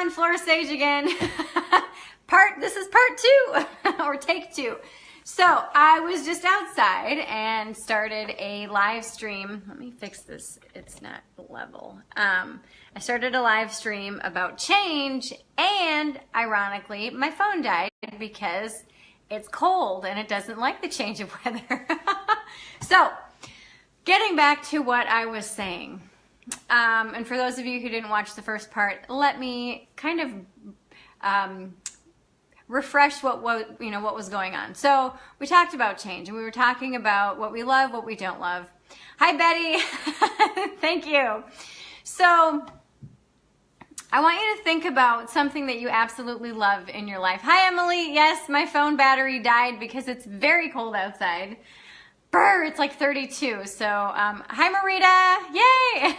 everyone, Flora Sage again. This is part 2, or take 2. So I was just outside and started a live stream. Let me fix this, it's not level. I started a live stream about change, and ironically, my phone died because it's cold and it doesn't like the change of weather. So, getting back to what I was saying. And for those of you who didn't watch the first part, let me kind of refresh what was going on. So we talked about change, and we were talking about what we love, what we don't love. Hi, Betty. Thank you. So I want you to think about something that you absolutely love in your life. Hi, Emily. Yes, my phone battery died because it's very cold outside. Brr, it's like 32. So, hi, Marita. Yay.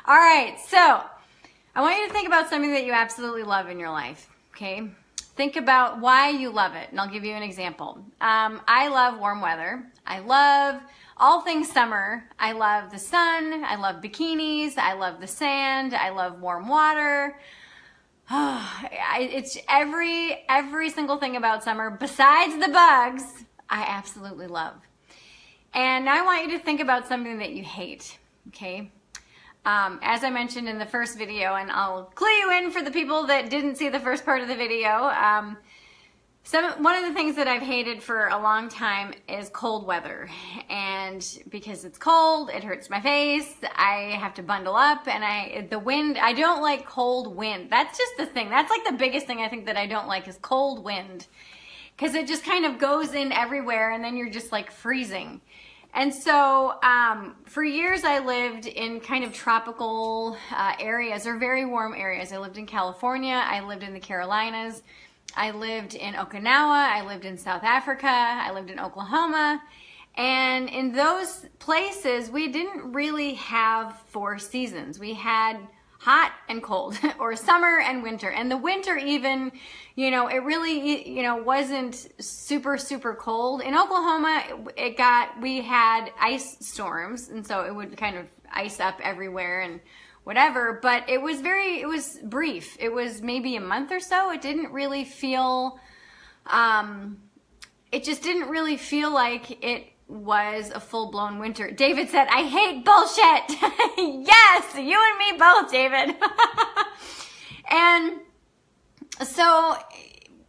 All right. So I want you to think about something that you absolutely love in your life. Okay. Think about why you love it. And I'll give you an example. I love warm weather. I love all things summer. I love the sun. I love bikinis. I love the sand. I love warm water. It's every single thing about summer besides the bugs I absolutely love. And now I want you to think about something that you hate, okay? As I mentioned in the first video, and I'll clue you in for the people that didn't see the first part of the video, one of the things that I've hated for a long time is cold weather. And because it's cold, it hurts my face, I have to bundle up, and the wind, I don't like cold wind. That's just the thing. That's like the biggest thing I think that I don't like is cold wind. Because it just kind of goes in everywhere, and then you're just like freezing. And so for years I lived in kind of tropical areas, or very warm areas. I lived in California, I lived in the Carolinas, I lived in Okinawa, I lived in South Africa, I lived in Oklahoma. And in those places, we didn't really have 4 seasons. We had hot and cold, or summer and winter. And the winter even, it really, wasn't super, super cold. In Oklahoma, we had ice storms, and so it would kind of ice up everywhere and whatever, but it was brief. It was maybe a month or so. It didn't really feel, it just didn't really feel like it was a full-blown winter. David said, I hate bullshit. Yes, you and me both, David. And so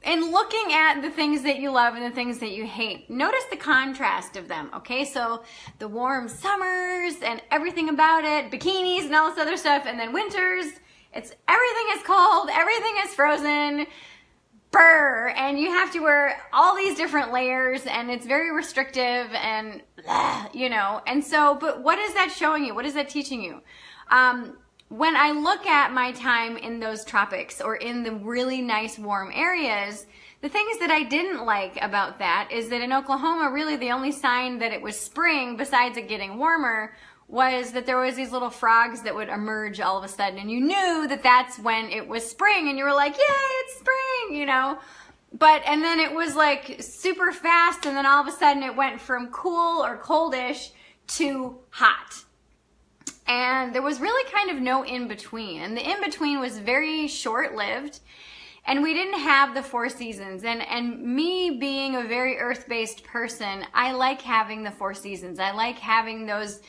in looking at the things that you love and the things that you hate, notice the contrast of them, okay? So the warm summers and everything about it, bikinis and all this other stuff, and then winters, everything is cold, everything is frozen, brr, and you have to wear all these different layers, and it's very restrictive, and and so, but what is that showing you? What is that teaching you? When I look at my time in those tropics, or in the really nice warm areas, the things that I didn't like about that is that in Oklahoma, really the only sign that it was spring, besides it getting warmer, was that there was these little frogs that would emerge all of a sudden, and you knew that that's when it was spring, and you were like, yay, it's spring, and then it was like super fast, and then all of a sudden it went from cool or coldish to hot. And there was really kind of no in-between, and the in-between was very short-lived, and we didn't have the 4 seasons. And me being a very earth-based person, I like having the 4 seasons. I like having those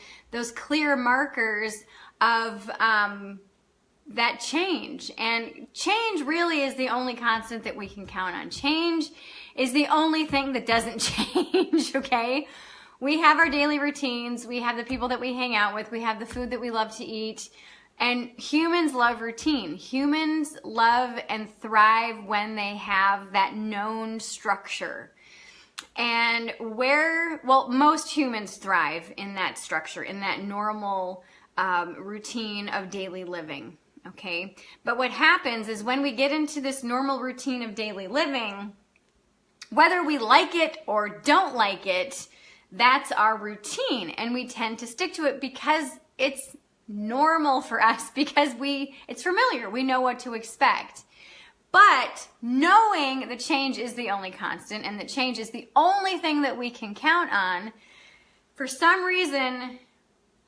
clear markers of that change. And change really is the only constant that we can count on. Change is the only thing that doesn't change, okay? We have our daily routines, we have the people that we hang out with, we have the food that we love to eat, and humans love routine. Humans love and thrive when they have that known structure. And most humans thrive in that structure, in that normal routine of daily living, okay? But what happens is when we get into this normal routine of daily living, whether we like it or don't like it, that's our routine, and we tend to stick to it because it's normal for us, because it's familiar, we know what to expect. But knowing that change is the only constant, and that change is the only thing that we can count on, for some reason,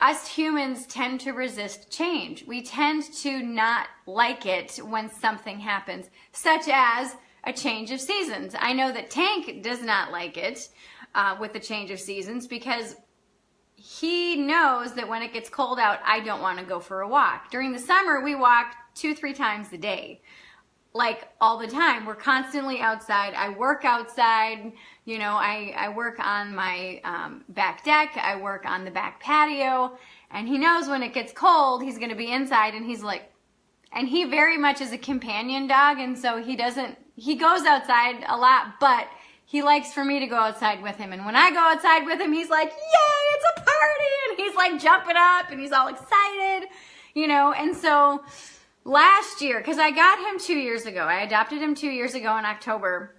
us humans tend to resist change. We tend to not like it when something happens, such as a change of seasons. I know that Tank does not like it with the change of seasons because he knows that when it gets cold out, I don't want to go for a walk. During the summer, we walk 2-3 times a day. Like all the time. We're constantly outside. I work outside. You know, I work on my back deck. I work on the back patio. And he knows when it gets cold, he's going to be inside. And he's like, and he very much is a companion dog. And so he goes outside a lot, but he likes for me to go outside with him. And when I go outside with him, he's like, yay, it's a party. And he's like jumping up and he's all excited, you know. And so last year, because I got him 2 years ago. I adopted him 2 years ago in October.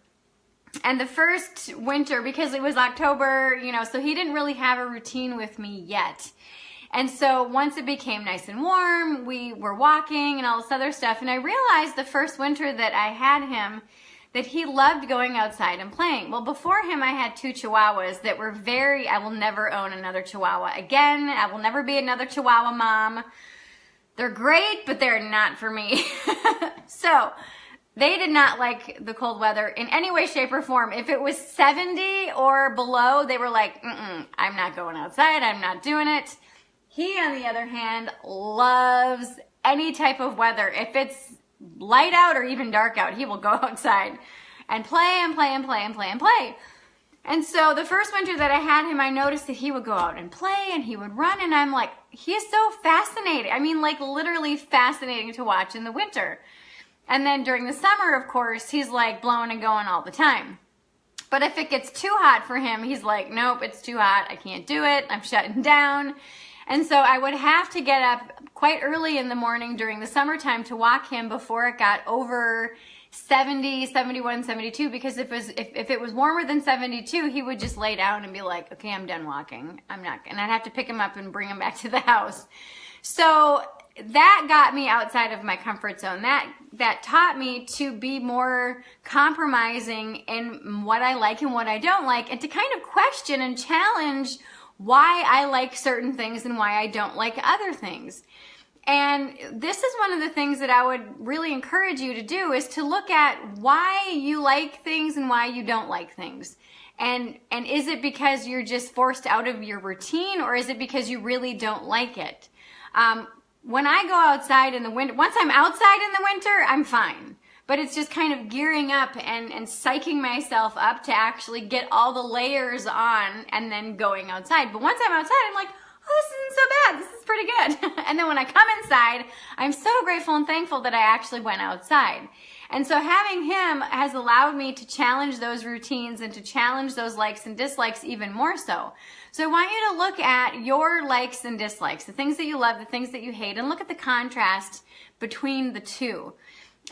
And the first winter, because it was October, you know, so he didn't really have a routine with me yet. And so once it became nice and warm, we were walking and all this other stuff. And I realized the first winter that I had him that he loved going outside and playing. Well, before him, I had 2 Chihuahuas that were I will never own another Chihuahua again. I will never be another Chihuahua mom. They're great, but they're not for me. So they did not like the cold weather in any way, shape, or form. If it was 70 or below, they were like, I'm not going outside. I'm not doing it. He, on the other hand, loves any type of weather. If it's light out or even dark out, he will go outside and play and play and play and play and play. And so the first winter that I had him, I noticed that he would go out and play and he would run. And I'm like, he is so fascinating. I mean, like literally fascinating to watch in the winter. And then during the summer, of course, he's like blowing and going all the time. But if it gets too hot for him, he's like, nope, it's too hot. I can't do it. I'm shutting down. And so I would have to get up quite early in the morning during the summertime to walk him before it got over 70, 71, 72, because if it was warmer than 72, he would just lay down and be like, okay, I'm done walking. I'm not, and I'd have to pick him up and bring him back to the house. So that got me outside of my comfort zone. That taught me to be more compromising in what I like and what I don't like, and to kind of question and challenge why I like certain things and why I don't like other things. And this is one of the things that I would really encourage you to do, is to look at why you like things and why you don't like things. And is it because you're just forced out of your routine, or is it because you really don't like it? When I go outside in the winter, once I'm outside in the winter, I'm fine. But it's just kind of gearing up and psyching myself up to actually get all the layers on and then going outside. But once I'm outside, I'm like, oh, this isn't so bad. This is pretty good. And then when I come inside, I'm so grateful and thankful that I actually went outside. And so having him has allowed me to challenge those routines and to challenge those likes and dislikes even more so. So I want you to look at your likes and dislikes, the things that you love, the things that you hate, and look at the contrast between the two.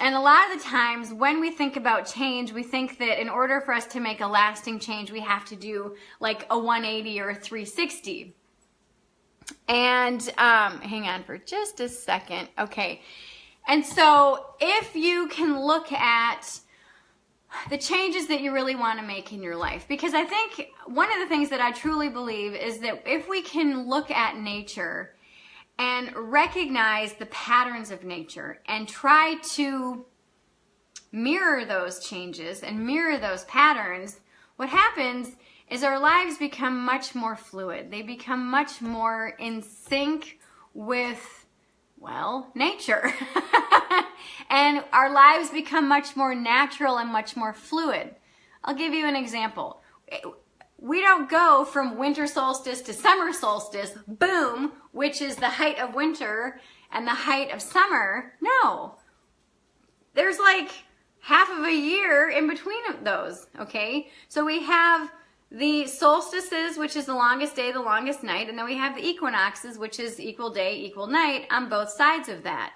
And a lot of the times when we think about change, we think that in order for us to make a lasting change, we have to do like a 180 or a 360. And hang on for just a second. Okay. And so if you can look at the changes that you really want to make in your life, because I think one of the things that I truly believe is that if we can look at nature and recognize the patterns of nature and try to mirror those changes and mirror those patterns, what happens is our lives become much more fluid. They become much more in sync with, well, nature. And our lives become much more natural and much more fluid. I'll give you an example. We don't go from winter solstice to summer solstice, boom, which is the height of winter and the height of summer. No. There's like half of a year in between those, okay? So we have the solstices, which is the longest day, the longest night, and then we have the equinoxes, which is equal day, equal night on both sides of that.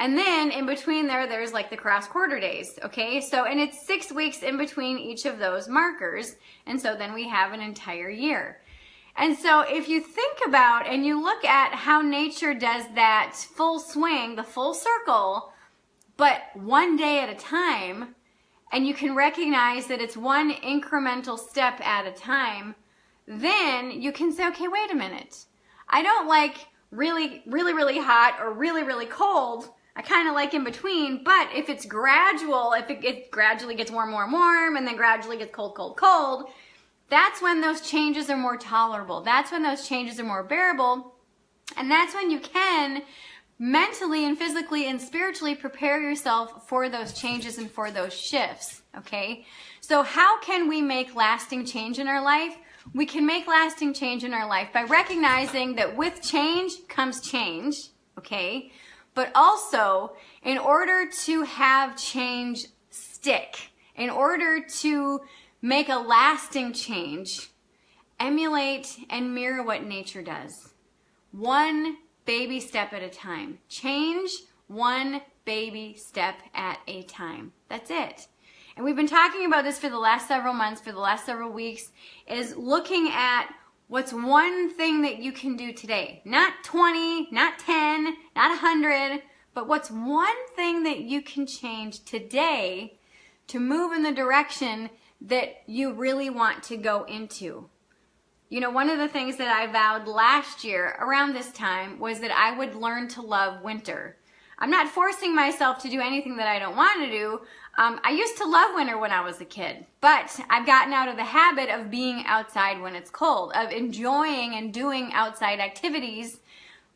And then in between there's like the cross quarter days, okay? So, and it's 6 weeks in between each of those markers. And so then we have an entire year. And so if you think about and you look at how nature does that full swing, the full circle, but one day at a time, and you can recognize that it's one incremental step at a time, then you can say, okay, wait a minute. I don't like really, really, really hot or really, really cold. I kind of like in between, but if it's gradual, if it gradually gets warm, warm, warm, and then gradually gets cold, cold, cold, that's when those changes are more tolerable. That's when those changes are more bearable. And that's when you can mentally and physically and spiritually prepare yourself for those changes and for those shifts, okay? So how can we make lasting change in our life? We can make lasting change in our life by recognizing that with change comes change, okay? But also, in order to have change stick, in order to make a lasting change, emulate and mirror what nature does. One baby step at a time. Change one baby step at a time. That's it. And we've been talking about this for the last several months, for the last several weeks, is looking at what's one thing that you can do today. Not 20, not 10, not 100, but what's one thing that you can change today to move in the direction that you really want to go into. You know, one of the things that I vowed last year around this time was that I would learn to love winter. I'm not forcing myself to do anything that I don't want to do. I used to love winter when I was a kid, but I've gotten out of the habit of being outside when it's cold, of enjoying and doing outside activities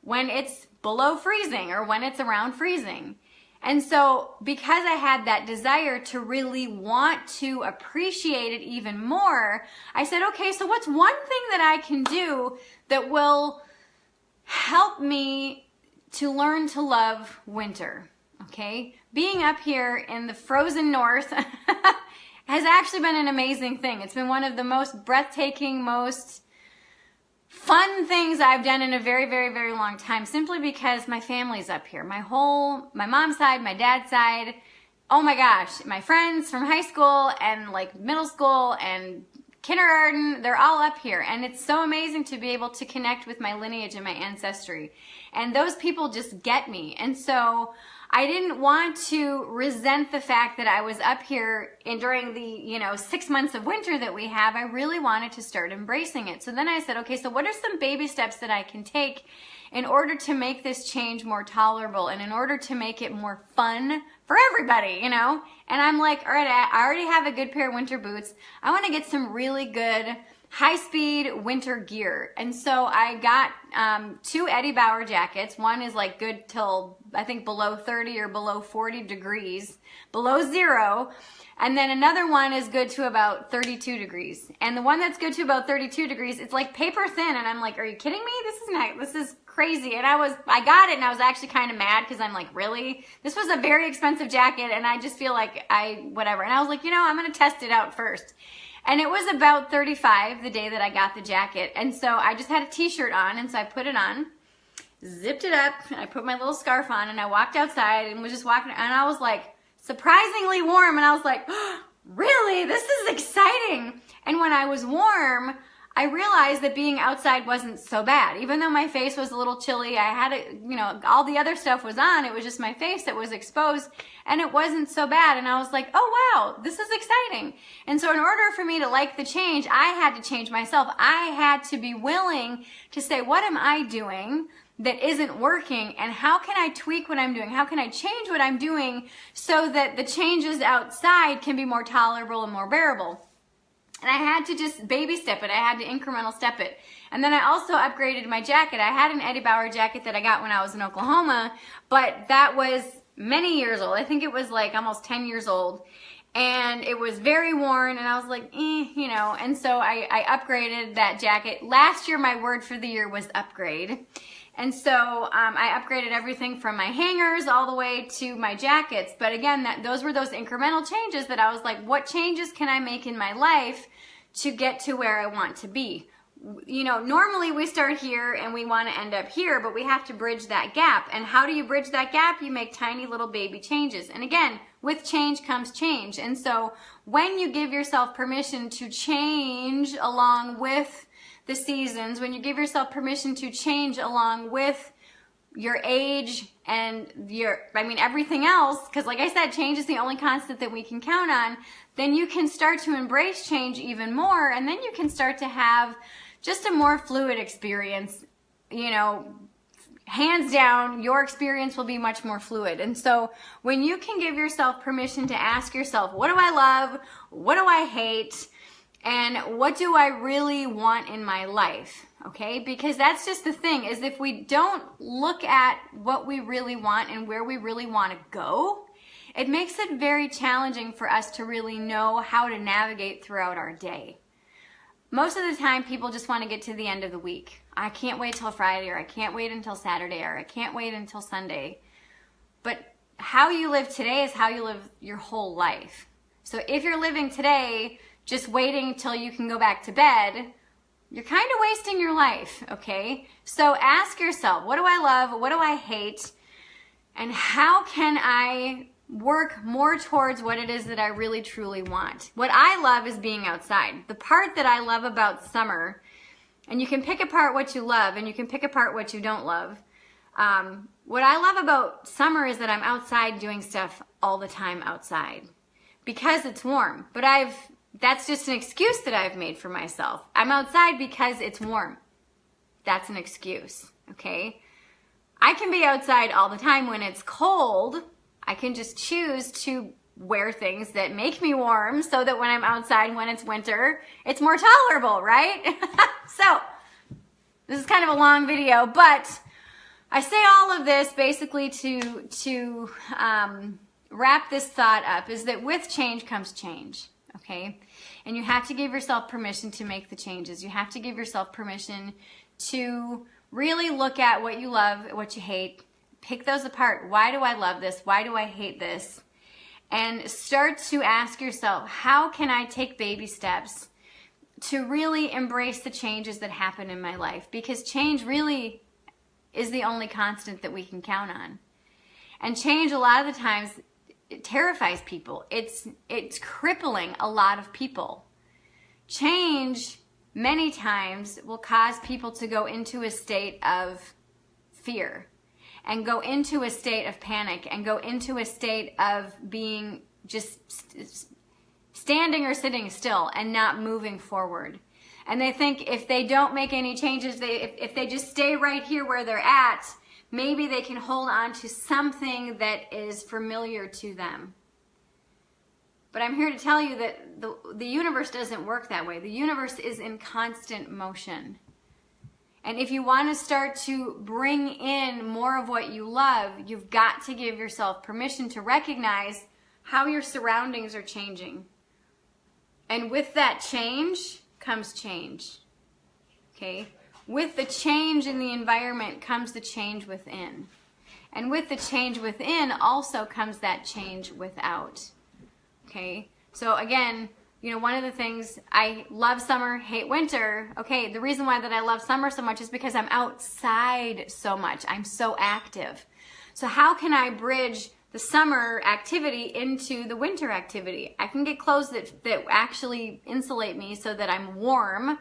when it's below freezing or when it's around freezing. And so because I had that desire to really want to appreciate it even more, I said, okay, so what's one thing that I can do that will help me to learn to love winter? Okay, being up here in the frozen north has actually been an amazing thing. It's been one of the most breathtaking, most fun things I've done in a very, very, very long time, simply because my family's up here. My mom's side, my dad's side, oh my gosh, my friends from high school and like middle school and kindergarten, they're all up here. And it's so amazing to be able to connect with my lineage and my ancestry. And those people just get me. And so I didn't want to resent the fact that I was up here during the, 6 months of winter that we have. I really wanted to start embracing it. So then I said, okay, so what are some baby steps that I can take in order to make this change more tolerable and in order to make it more fun for everybody, And I'm like, all right, I already have a good pair of winter boots. I want to get some really good high-speed winter gear. And so I got 2 Eddie Bauer jackets. One is like good till, I think, below 30 or below 40 degrees, below zero. And then another one is good to about 32 degrees. And the one that's good to about 32 degrees, it's like paper thin. And I'm like, are you kidding me? This is crazy. And I got it and I was actually kind of mad because I'm like, really? This was a very expensive jacket and I just feel like whatever. And I was like, I'm going to test it out first. And it was about 35 the day that I got the jacket. And so I just had a t-shirt on, and so I put it on, zipped it up, and I put my little scarf on, and I walked outside and was just walking, and I was like surprisingly warm, and I was like, oh, really? This is exciting. And when I was warm, I realized that being outside wasn't so bad. Even though my face was a little chilly, I had all the other stuff was on, it was just my face that was exposed, and it wasn't so bad. And I was like, oh wow, this is exciting. And so in order for me to like the change, I had to change myself. I had to be willing to say, what am I doing that isn't working, and how can I tweak what I'm doing? How can I change what I'm doing so that the changes outside can be more tolerable and more bearable? And I had to just baby step it. I had to incremental step it. And then I also upgraded my jacket. I had an Eddie Bauer jacket that I got when I was in Oklahoma, but that was many years old. I think it was like almost 10 years old. And it was very worn, and I was like, And so I upgraded that jacket. Last year, my word for the year was upgrade. And so I upgraded everything from my hangers all the way to my jackets. But again, those were those incremental changes that I was like, what changes can I make in my life to get to where I want to be? Normally we start here and we want to end up here, but we have to bridge that gap. And how do you bridge that gap? You make tiny little baby changes. And again, with change comes change. And so when you give yourself permission to change along with the seasons, when you give yourself permission to change along with your age and everything else, because like I said, change is the only constant that we can count on, then you can start to embrace change even more, and then you can start to have just a more fluid experience hands down, your experience will be much more fluid. And so when you can give yourself permission to ask yourself, what do I love? What do I hate? And what do I really want in my life? Okay? Because that's just the thing, is if we don't look at what we really want and where we really want to go, it makes it very challenging for us to really know how to navigate throughout our day. Most of the time, people just want to get to the end of the week. I can't wait till Friday, or I can't wait until Saturday, or I can't wait until Sunday. But how you live today is how you live your whole life. So if you're living today just waiting till you can go back to bed, you're kind of wasting your life, okay? So ask yourself, what do I love? What do I hate? And how can I work more towards what it is that I really truly want? What I love is being outside. The part that I love about summer, and you can pick apart what you love and you can pick apart what you don't love. What I love about summer is that I'm outside doing stuff all the time outside because it's warm. But that's just an excuse that I've made for myself. I'm outside because it's warm. That's an excuse, okay? I can be outside all the time when it's cold. I can just choose to wear things that make me warm so that when I'm outside when it's winter, it's more tolerable, right? So, this is kind of a long video, but I say all of this basically to wrap this thought up, is that with change comes change, okay? And you have to give yourself permission to make the changes. You have to give yourself permission to really look at what you love, what you hate, pick those apart. Why do I love this? Why do I hate this? And start to ask yourself, how can I take baby steps to really embrace the changes that happen in my life? Because change really is the only constant that we can count on. And change, a lot of the times, it terrifies people. It's crippling a lot of people. Change, many times, will cause people to go into a state of fear, and go into a state of panic, and go into a state of being just standing or sitting still and not moving forward. And they think if they don't make any changes, if they just stay right here where they're at, maybe they can hold on to something that is familiar to them. But I'm here to tell you that the universe doesn't work that way. The universe is in constant motion. And if you want to start to bring in more of what you love, you've got to give yourself permission to recognize how your surroundings are changing. And with that change comes change. Okay? With the change in the environment comes the change within. And with the change within also comes that change without. Okay? So again, one of the things, I love summer, hate winter. Okay, the reason why that I love summer so much is because I'm outside so much. I'm so active. So how can I bridge the summer activity into the winter activity? I can get clothes that actually insulate me so that I'm warm,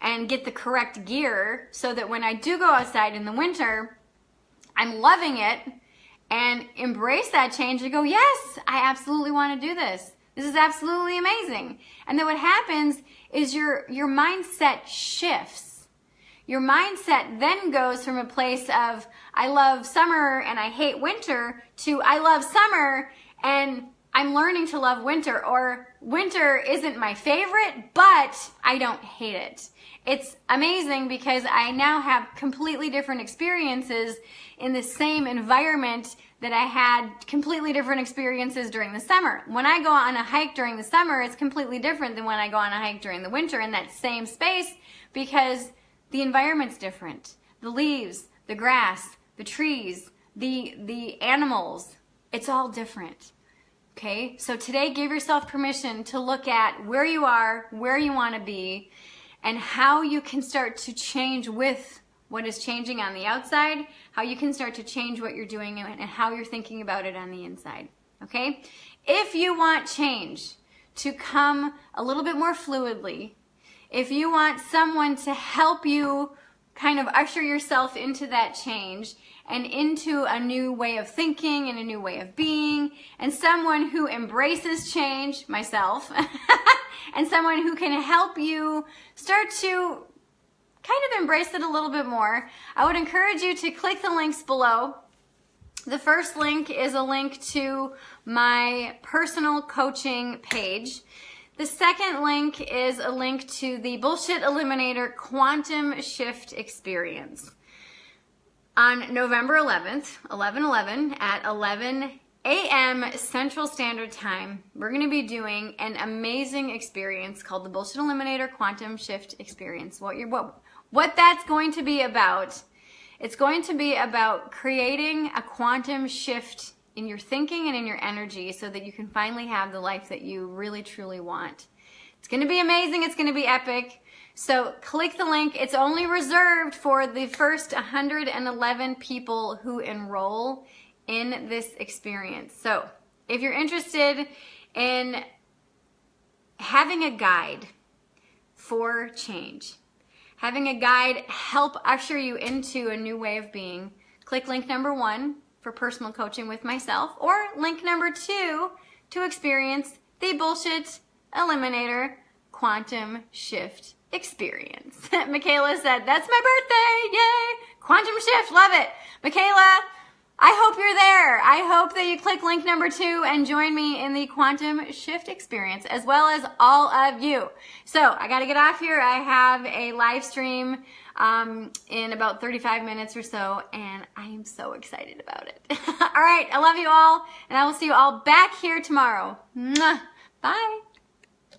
and get the correct gear so that when I do go outside in the winter, I'm loving it, and embrace that change and go, yes, I absolutely want to do this. This is absolutely amazing. And then what happens is your mindset shifts. Your mindset then goes from a place of, I love summer and I hate winter, to I love summer and I'm learning to love winter, or winter isn't my favorite, but I don't hate it. It's amazing because I now have completely different experiences in the same environment that I had completely different experiences during the summer. When I go on a hike during the summer, it's completely different than when I go on a hike during the winter in that same space, because the environment's different. The leaves, the grass, the trees, the animals, it's all different. Okay? So today, give yourself permission to look at where you are, where you want to be, and how you can start to change with what is changing on the outside, how you can start to change what you're doing and how you're thinking about it on the inside, okay? If you want change to come a little bit more fluidly, if you want someone to help you kind of usher yourself into that change and into a new way of thinking and a new way of being, and someone who embraces change, myself, and someone who can help you start to kind of embrace it a little bit more, I would encourage you to click the links below. The first link is a link to my personal coaching page. The second link is a link to the Bullshit Eliminator Quantum Shift Experience. On November 11th, 11/11, at 11 a.m. Central Standard Time, we're going to be doing an amazing experience called the Bullshit Eliminator Quantum Shift Experience. What that's going to be about, it's going to be about creating a quantum shift in your thinking and in your energy so that you can finally have the life that you really truly want. It's going to be amazing. It's going to be epic. So click the link. It's only reserved for the first 111 people who enroll in this experience. So if you're interested in having a guide for change, having a guide help usher you into a new way of being, click link number 1 for personal coaching with myself, or link number 2 to experience the Bullshit Eliminator Quantum Shift Experience. Michaela said, that's my birthday, yay! Quantum Shift, love it. Michaela, I hope you're there. I hope that you click link number 2 and join me in the Quantum Shift Experience, as well as all of you. So I got to get off here. I have a live stream in about 35 minutes or so, and I am so excited about it. All right, I love you all, and I will see you all back here tomorrow. Mwah. Bye.